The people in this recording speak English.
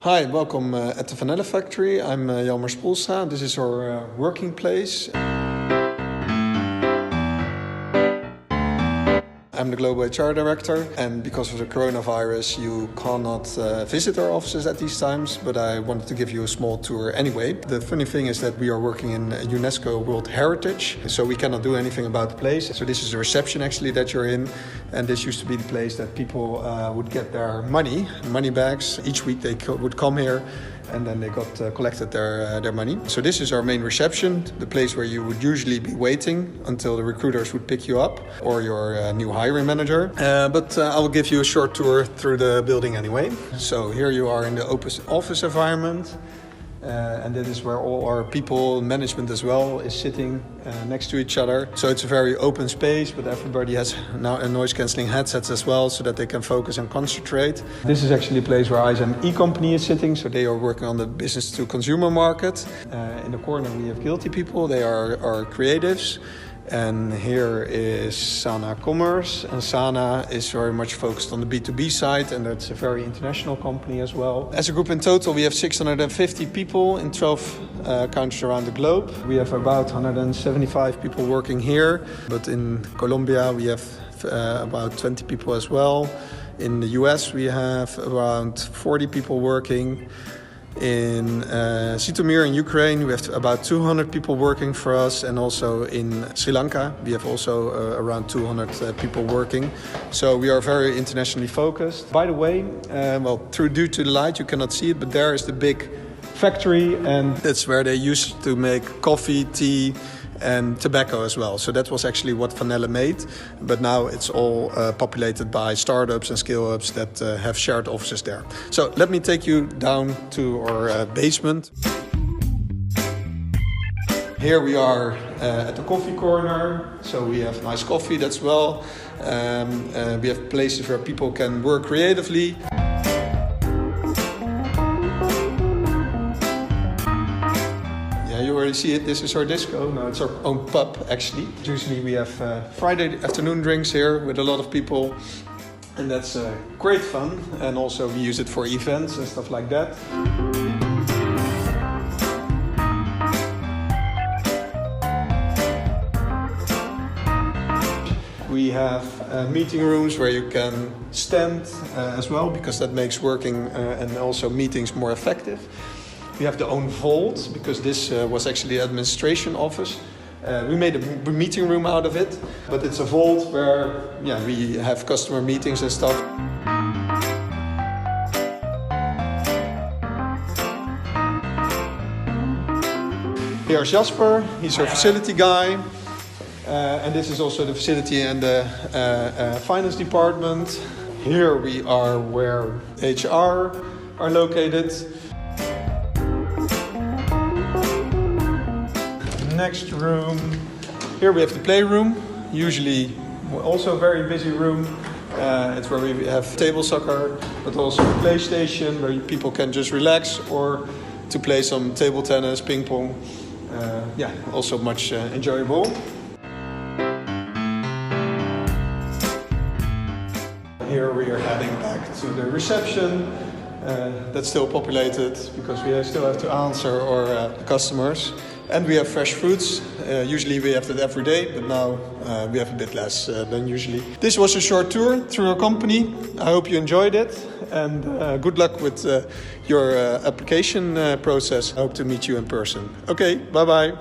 Hi, welcome at the Nelle factory. I'm Jelmer Spoelstra. This is our working place. I'm the Global HR Director, and because of the coronavirus you cannot visit our offices at these times, but I wanted to give you a small tour anyway. The funny thing is that we are working in UNESCO World Heritage, so we cannot do anything about the place. So this is the reception actually that you're in, and this used to be the place that people would get their money bags. Each week they would come here and then they got collected their money. So this is our main reception, the place where you would usually be waiting until the recruiters would pick you up or your new hiring manager. But I will give you a short tour through the building anyway. So here you are in the office environment. And that is where all our people, management as well, is sitting next to each other. So it's a very open space, but everybody has now a noise-cancelling headsets as well, so that they can focus and concentrate. This is actually a place where ISM company is sitting, so they are working on the business-to-consumer market. In the corner we have guilty people, they are our creatives. And here is Sana Commerce, and Sana is very much focused on the B2B side, and that's a very international company as well. As a group in total, we have 650 people in 12 countries around the globe. We have about 175 people working here, but in Colombia we have about 20 people as well. In the US we have around 40 people working. In Zitomir in Ukraine we have about 200 people working for us, and also in Sri Lanka we have also around 200 people working. So we are very internationally focused. By the way, due to the light you cannot see it, but there is the big factory, and that's where they used to make coffee, tea and tobacco as well. So that was actually what Van Nelle made, but now it's all populated by startups and scale-ups that have shared offices there. So let me take you down to our basement. Here we are at the coffee corner, so we have nice coffee as well. We have places where people can work creatively. You already see it, this is our disco. No, it's our own pub actually. Usually we have Friday afternoon drinks here with a lot of people, and that's great fun, and also we use it for events and stuff like that. We have meeting rooms where you can stand as well, because that makes working and also meetings more effective. We have the own vault, because this was actually the administration office. We made a meeting room out of it, but it's a vault where we have customer meetings and stuff. Here's Jasper, he's our facility guy. And this is also the facility and the finance department. Here we are where HR are located. Next room, here we have the playroom, usually also a very busy room. It's where we have table soccer, but also a PlayStation where people can just relax, or to play some table tennis, ping pong. Also much enjoyable. Here we are heading back to the reception. That's still populated because we still have to answer our customers. And we have fresh fruits. Usually we have that every day, but now we have a bit less than usually. This was a short tour through our company. I hope you enjoyed it, and good luck with your application process. I hope to meet you in person. Okay, bye-bye.